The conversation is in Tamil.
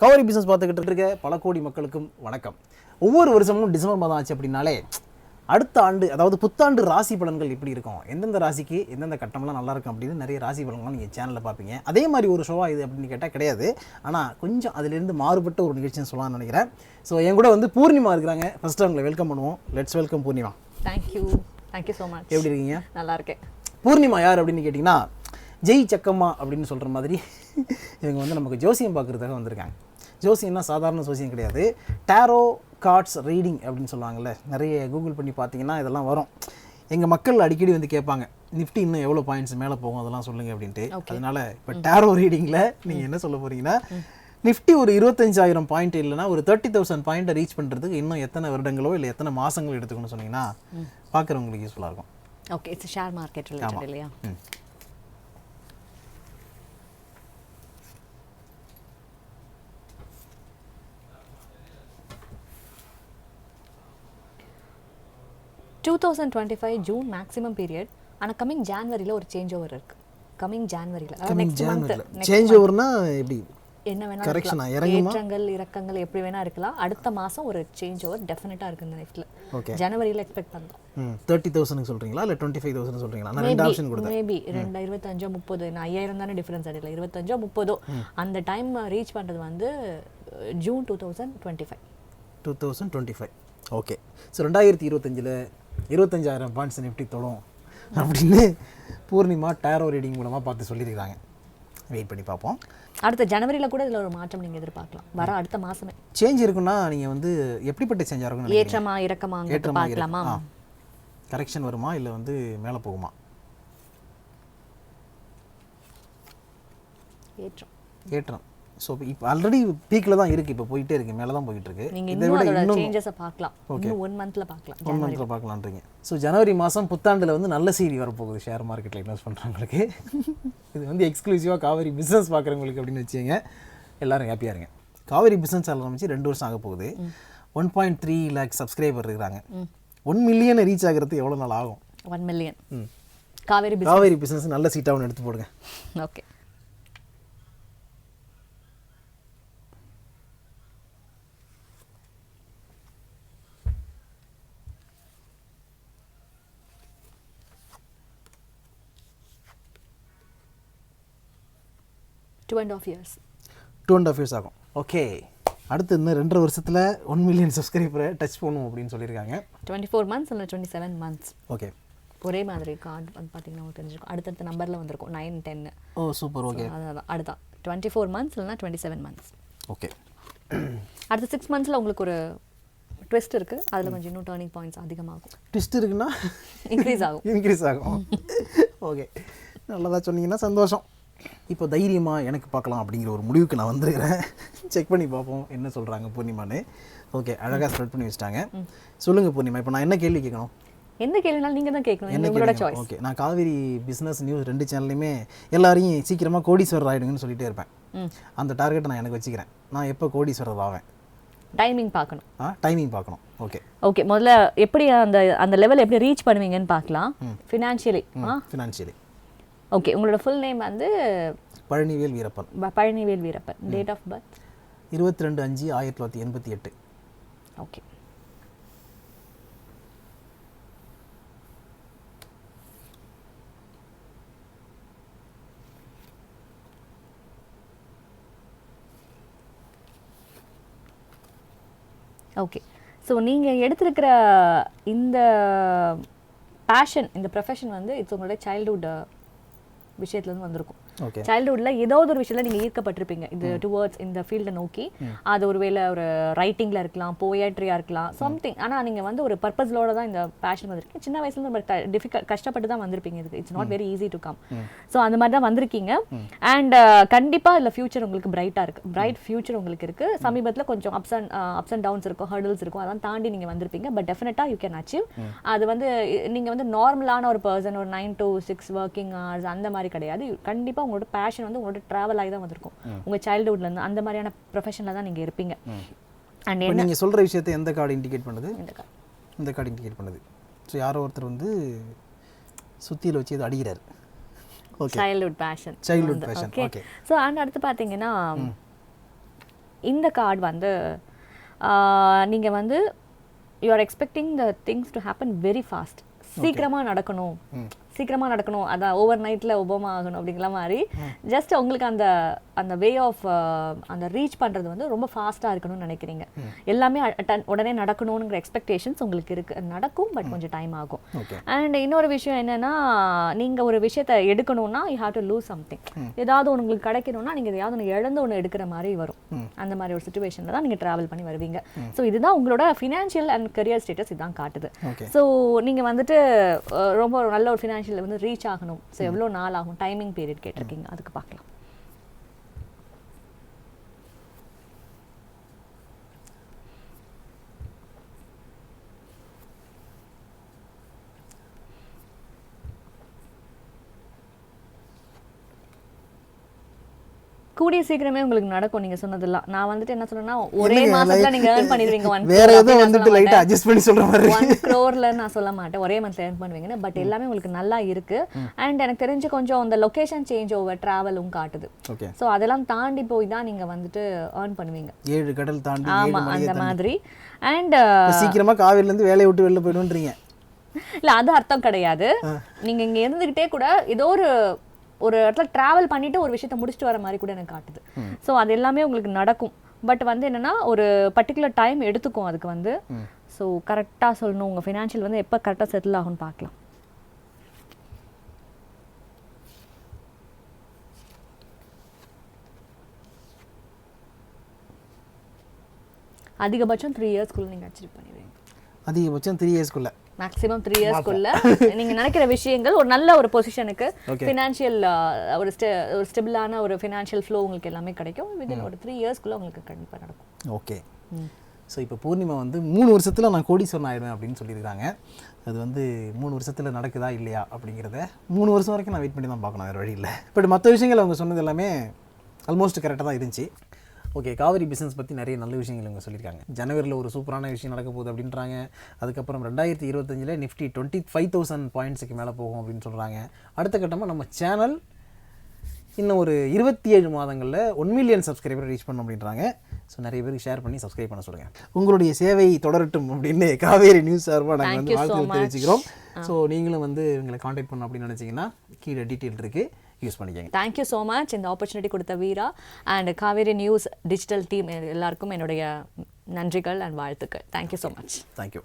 கவரி பிஸ்னஸ் பார்த்துக்கிட்டு இருக்க பல கோடி மக்களுக்கும் வணக்கம். ஒவ்வொரு வருஷமும் டிசம்பர் மாதம் ஆச்சு அப்படின்னாலே அடுத்த ஆண்டு, அதாவது புத்தாண்டு ராசி பலன்கள் எப்படி இருக்கும், எந்தெந்த ராசிக்கு எந்தெந்த கட்டம்லாம் நல்லா இருக்கும் அப்படின்னு நிறைய ராசி பலன்கள் நீங்கள் சேனலில் பார்ப்பீங்க. அதே மாதிரி ஒரு ஷோவாக இது அப்படின்னு கேட்டால் கிடையாது. ஆனால் கொஞ்சம் அதிலிருந்து மாறுபட்ட ஒரு நிகழ்ச்சின்னு சொல்லலாம்னு நினைக்கிறேன். ஸோ என் கூட வந்து பூர்ணிமா இருக்கிறாங்க. ஃபஸ்ட்டு அவங்களை வெல்கம் பண்ணுவோம். Let's welcome Poornima. Thank you so much. எப்படி இருக்கீங்க? நல்லா இருக்கேன். பூர்ணிமா யார் அப்படின்னு கேட்டிங்கன்னா, ஜெய் சக்கம்மா அப்படின்னு சொல்கிற மாதிரி இவங்க வந்து நமக்கு ஜோசியம் பார்க்குறதுக்காக வந்திருக்காங்க. ஜோசியம்னா சாதாரண ஜோசியம் கிடையாது. டேரோ கார்ட்ஸ் ரீடிங் அப்படின்னு சொல்லுவாங்கள்ல, நிறைய கூகுள் பண்ணி பார்த்தீங்கன்னா இதெல்லாம் வரும். எங்கள் மக்கள் அடிக்கடி வந்து கேட்பாங்க, நிஃப்டி இன்னும் எவ்வளோ பாயிண்ட்ஸ் மேலே போகும் அதெல்லாம் சொல்லுங்கள் அப்படின்ட்டு. அதனால் இப்போ டேரோ ரீடிங்கில் நீங்கள் என்ன சொல்ல போகிறீங்கன்னா, நிஃப்டி ஒரு 25,000 பாயிண்ட் இல்லைனா ஒரு 30,000 பாயிண்ட்டை ரீச் பண்ணுறதுக்கு இன்னும் எத்தனை வருடங்களோ இல்லை எத்தனை மாதங்களோ எடுத்துக்கணும்னு சொன்னீங்கன்னா பார்க்குறவங்களுக்கு யூஸ்ஃபுல்லாக இருக்கும். Okay, it's share market related இல்லையா? June maximum period. ஆனால் கமிங் ஜான்வரியில் ஒரு சேஞ்ச் ஓவர் இருக்கு. கமிங் ஜான்வரியில் சேஞ்ச் ஓவர்னா எப்படி? என்ன வேணா ஏற்றங்கள் இறக்கங்கள் எப்படி வேணா இருக்கலாம். அடுத்த மாதம் ஒரு சேஞ்ச் ஓவர் டெஃபினட்டாக இருக்குது இந்த நெஃப்டில். ஜனவரியில் எக்ஸ்பெக்ட் பண்ணுறோம். 30,000 சொல்கிறீங்களா இல்லை 25,000 சொல்கிறீங்களா? நான் ரெண்டு ஆப்ஷன் கொடுத்தேன். மேபி 25 30 5000 தானே டிஃபரன்ஸ் அடையல. 25 30 அந்த டைம் ரீச் பண்ணுறது வந்து June 2025. Okay. So 2025 25,000 points Nifty தொடும் அப்படின்னு பூர்ணிமா டேரோ ரீடிங் மூலமாக பார்த்து சொல்லியிருக்காங்க. வெயிட் பண்ணி பார்ப்போம். அடுத்த ஜனவரியில் கூட இதில் ஒரு மாற்றம் நீங்கள் எதிர்பார்க்கலாம். வர அடுத்த மாதமே சேஞ்ச் இருக்குன்னா நீங்கள் வந்து எப்படிப்பட்ட சேஞ்சாக இருக்கும்? ஏற்றமா இறக்கமா பார்க்கலாமா? கரெக்ஷன் வருமா இல்லை வந்து மேலே போகுமா? ஏற்றம். ஸோ இப்போ ஆல்ரெடி பீக்கில் தான் இருக்குது, இப்போ போயிட்டே இருக்குது, மேலே தான் போயிட்டு இருக்கு. இதை விட இன்னும் சேஞ்சஸை பார்க்கலாம். ஓகே, 1 மந்த்தில் பார்க்கலாம். 1 மந்த்தில் பார்க்கலான்றீங்க. ஸோ ஜனவரி மாதம் புத்தாண்டில் வந்து நல்ல செய்தி வரப்போகுது ஷேர் மார்க்கெட்டில் இன்வெஸ்ட் பண்ணுறவங்களுக்கு. இது வந்து எக்ஸ்க்ளூசிவாக காவேரி பிஸ்னஸ் பார்க்குறவங்களுக்கு அப்படின்னு வச்சுங்க. எல்லோரும் ஹாப்பியாக இருங்க. காவேரி பிஸ்னஸ் ஆரம்பிச்சு 2 வருஷம் ஆக போகுது. 1.3 lakh சப்ஸ்கிரைபர் இருக்கிறாங்க. 1 மில்லியனை ரீச் ஆகிறது எவ்வளோ நாள் ஆகும்? 1 மில்லியன். காவேரி பிஸ்னஸ் நல்ல சீட்டாக ஒன்று எடுத்து போடுங்க. Okay. Two and a half years ஆகும். ஓகே. அடுத்து இன்னும் 2.5 வருஷத்தில் 1 மில்லியன் சப்ஸ்கிரைபரை டச் பண்ணுவோம் அப்படின்னு சொல்லியிருக்காங்க. 24 months இல்லை 27 months. ஓகே. ஒரே மாதிரி கார்டு வந்து பார்த்தீங்கன்னா உங்களுக்கு தெரிஞ்சிருக்கும். அடுத்தடுத்த நம்பரில் வந்திருக்கும் 9 10. ஓ சூப்பர். ஓகே. அதான் அடுத்தான் 24 months இல்லைனா 27 months. ஓகே. அடுத்த 6 monthsல உங்களுக்கு ஒரு ட்விஸ்ட் இருக்குது. அதில் கொஞ்சம் இன்னும் டர்னிங் பாயிண்ட்ஸ் அதிகமாகும். ட்விஸ்ட் இருக்குன்னா இன்க்ரீஸ் ஆகும். ஓகே, நல்லதாக சொன்னீங்கன்னா சந்தோஷம். இப்போ தைரியமாக எனக்கு பார்க்கலாம் அப்படிங்கிற ஒரு முடிவுக்கு நான் வந்துருக்கிறேன். செக் பண்ணி பார்ப்போம் என்ன சொல்கிறாங்க பூர்ணிமான்னு. ஓகே, அழகாக ஸ்ப்ரெட் பண்ணி வச்சுட்டாங்க. சொல்லுங்கள் பூர்ணிமா, இப்போ நான் என்ன கேள்வி கேட்கணும்? எந்த கேள்வினாலும் நீங்கள் தான் கேட்கணும். உங்களோட சாய்ஸ். ஓகே, நான் காவேரி பிஸ்னஸ் நியூஸ் 2 சேனல்லையுமே எல்லாரையும் சீக்கிரமாக கோடீஸ்வரர் ஆகிடுங்கன்னு சொல்லிகிட்டே இருப்பேன். அந்த டார்கெட்டை நான் எனக்கு வச்சுக்கிறேன். நான் எப்போ கோடீஸ்வரர் ஆவேன்? டைமிங் பார்க்கணும். டைமிங் பார்க்கணும். ஓகே. ஓகே, முதல்ல எப்படி அந்த லெவல் எப்படி ரீச் பண்ணுவீங்கன்னு பார்க்கலாம். ஃபினான்ஷியலி. ஓகே, உங்களோட ஃபுல் நேம் வந்து Palanivel Veerappan. Date of birth 22/5/1988. Okay. Okay, so நீங்கள் எடுத்திருக்கிற இந்த பேஷன், இந்த ப்ரொஃபஷன் வந்து இட்ஸ் உங்களோட சைல்ட்ஹுட் விஷயத்துலேருந்து வந்திருக்கும். சைல்ட்ஹுட்டில் ஏதாவது ஒரு விஷயத்தில் நீங்கள் ஈர்க்கப்பட்டிருப்பீங்க இது டுவர்ட்ஸ் இந்த ஃபீல்டை நோக்கி. அது ஒருவேளை ஒரு ரைட்டிங்கில் இருக்கலாம், போயட்ரியாக இருக்கலாம், சம்திங். ஆனால் நீங்கள் வந்து ஒரு பர்பஸோடு தான் இந்த பேஷன் வந்திருக்கீங்க. சின்ன வயசுலேருந்து நம்ம கஷ்டப்பட்டு தான் வந்திருப்பீங்க. இதுக்கு it's not very easy to come. So அந்த மாதிரி தான் வந்திருக்கீங்க. அண்ட் கண்டிப்பாக இல்லை ஃபியூச்சர் உங்களுக்கு பிரைட்டாக இருக்குது. பிரைட் ஃபியூச்சர் உங்களுக்கு இருக்குது. சமீபத்தில் கொஞ்சம் அப்ஸ் அண்ட் டவுன்ஸ் இருக்கும், ஹர்டில்ஸ் இருக்கும், அதெல்லாம் தாண்டி நீங்கள் வந்திருப்பீங்க. பட் டெஃபினட்டாக யூ கேன் அச்சீவ். அது வந்து நீங்கள் வந்து நார்மலான ஒரு பர்சன், ஒரு 9 to 6 ஒர்க்கிங் ஹவர்ஸ் அந்த மாதிரி கிடையாது. கண்டிப்பாக உங்களோட பேஷன் வந்து உங்களோட ட்ராவல் ஆகி தான் வந்திருக்கும். உங்கள் சைல்ட்ஹுட்லேருந்து அந்த மாதிரியான ப்ரொஃபஷனில் தான் நீங்கள் இருப்பீங்க. அண்ட் நீங்கள் சொல்கிற விஷயத்தை எந்த கார்டு இண்டிகேட் பண்ணுது? இந்த கார்டு இண்டிகேட் பண்ணுது. ஸோ யாரோ ஒருத்தர் வந்து சுத்தியில் வச்சு இது அடிக்கிறார். Okay, childhood passion. Okay. So and அடுத்து பார்த்தீங்கன்னா இந்த கார்டு வந்து நீங்கள் வந்து you are expecting the things to happen very fast. சீக்கிரமாக நடக்கணும் அதான் ஓவர் நைட்டில் ஒபாமா ஆகணும் அப்படிங்கிற மாதிரி ஜஸ்ட் உங்களுக்கு அந்த அந்த வே ஆஃப் அந்த ரீச் பண்ணுறது வந்து ரொம்ப ஃபாஸ்ட்டாக இருக்கணும்னு நினைக்கிறீங்க. எல்லாமே உடனே நடக்கணுங்கிற எக்ஸ்பெக்டேஷன்ஸ் உங்களுக்கு இருக்குது. நடக்கும், பட் கொஞ்சம் டைம் ஆகும். அண்ட் இன்னொரு விஷயம் என்னென்னா, நீங்கள் ஒரு விஷயத்தை எடுக்கணும்னா you have to lose something. ஏதாவது ஒன்று உங்களுக்கு கிடைக்கணும்னா நீங்கள் எதாவது ஒன்று இழந்து ஒன்று எடுக்கிற மாதிரி வரும். அந்த மாதிரி ஒரு சுச்சுவேஷனில் தான் நீங்கள் ட்ராவல் பண்ணி வருவீங்க. ஸோ இதுதான் உங்களோட ஃபினான்ஷியல் அண்ட் கரியர் ஸ்டேட்டஸ் இதுதான் காட்டுது. ஸோ நீங்கள் வந்துட்டு ரொம்ப நல்ல ஒரு ஃபினான்ஷியல் வந்து ரீச் ஆகணும். ஸோ எவ்வளோ நாள் ஆகும், டைமிங் பீரியட் கேட்டிருக்கீங்க, அதுக்கு பார்க்கலாம். கூடிய சீக்கிரமே உங்களுக்கு நடக்கும். நீங்க சொன்னதெல்லாம் நான் வந்துட்டு என்ன சொல்றேன்னா, ஒரே மாசத்துல நீங்க ஏர்ன் பண்ணிடுவீங்க. 1 வேற ஏதோ வந்துட்டு லைட்டா அட்ஜஸ்ட் பண்ணி சொல்ற மாதிரி 1 crore நான் சொல்ல மாட்டேன், ஒரே மந்த்ல ஏர்ன் பண்ணுவீங்க. பட் எல்லாமே உங்களுக்கு நல்லா இருக்கு. அண்ட் எனக்கு தெரிஞ்சு கொஞ்சம் அந்த லொகேஷன் சேஞ்ச் ஓவர் டிராவலும் காட்டுது. சோ அதெல்லாம் தாண்டி போய் தான் நீங்க வந்துட்டு ஏர்ன் பண்ணுவீங்க. 7 கடல் தாண்டி. ஆமா, அந்த மாதிரி. அண்ட் சீக்கிரமா காவிரில இருந்து வேலையை விட்டு வெளில போயிடுன்றீங்க. இல்ல, அது அர்த்தம் கிடையாது. நீங்க இங்க இருந்துகிட்டே கூட ஏதோ ஒரு இடத்துல ட்ராவல் பண்ணிட்டு ஒரு விஷயத்தை முடிச்சுட்டு வர மாதிரி கூட எனக்கு காட்டுது. ஸோ அது எல்லாமே உங்களுக்கு நடக்கும். பட் வந்து என்னன்னா, ஒரு பர்டிகுலர் டைம் எடுத்துக்கும் அதுக்கு வந்து. ஸோ கரெக்டாக சொல்லணும், உங்கள் ஃபினான்ஷியல் வந்து எப்போ கரெக்டாக செட்டில் ஆகும்னு பார்க்கலாம். அதிகபட்சம் 3 இயர்ஸ்க்குள்ள நீங்கள் அச்சீவ் பண்ணிடுவீங்க. அதிகபட்சம் 3 இயர்ஸ்க்குள்ள, மேக்ஸிமம் 3 இயர்ஸ்க்குள்ள நீங்க நினைக்கிற விஷயங்கள் ஒரு நல்ல ஒரு பொசிஷனுக்கு, ஃபினான்ஷியல் ஒரு ஸ்டெபிளான ஒரு ஃபினான்ஷியல் ஃப்ளோ உங்களுக்கு எல்லாமே கிடைக்கும். வித்தின் ஒரு 3 இயர்ஸ்க்குள்ள உங்களுக்கு கண்டிப்பாக நடக்கும். ஓகே. ஸோ இப்போ பூர்ணிமா வந்து 3 வருஷத்தில் நான் கோடீஸ்வரன் ஆயிடுவேன் அப்படின்னு சொல்லியிருக்காங்க. அது வந்து 3 வருஷத்தில் நடக்குதா இல்லையா அப்படிங்கிறத 3 வருஷம் வரைக்கும் நான் வெயிட் பண்ணி தான் பார்க்கணும், வேறு வழி இல்லை. பட் மற்ற விஷயங்கள் அவங்க சொன்னது எல்லாமே ஆல்மோஸ்ட் கரெக்டாக தான் இருந்துச்சு. ஓகே, காவேரி பிஸ்னஸ் பற்றி நிறைய நல்ல விஷயங்கள் இவங்க சொல்லியிருக்காங்க. ஜனவரியில் ஒரு சூப்பரான விஷயம் நடக்க போகுது அப்படின்றாங்க. அதுக்கப்புறம் 2025 நிஃப்டி 25,000 பாயிண்ட்ஸுக்கு மேலே போகும் அப்படின்னு சொல்கிறாங்க. அடுத்த கட்டமாக நம்ம சேனல் இன்னும் ஒரு 27 மாதங்களில் 1 மில்லியன் சப்ஸ்கிரைபர் ரீச் பண்ணணும் அப்படின்றாங்க. ஸோ நிறைய பேருக்கு ஷேர் பண்ணி சப்ஸ்கிரைப் பண்ண சொல்லுங்கள். உங்களுடைய சேவை தொடரட்டும் அப்படின்னு காவேரி நியூஸ் சார்பாக நாங்கள் வந்து வாழ்த்து தெரிவிச்சுக்கிறோம். ஸோ நீங்களும் வந்து எங்களை காண்டாக்ட் பண்ணணும் அப்படின்னு நினச்சிங்கன்னா கீழே டீட்டெயில் இருக்குது, யூஸ் பண்ணிக்கங்க. தேங்க்யூ ஸோ மச் இந்த ஆப்பர்ச்சுனிட்டி கொடுத்த Veera and Kaveri News digital team எல்லாருக்கும் என்னுடைய நன்றிகள் அண்ட் வாழ்த்துக்கள். Thank you so much. தேங்க்யூ.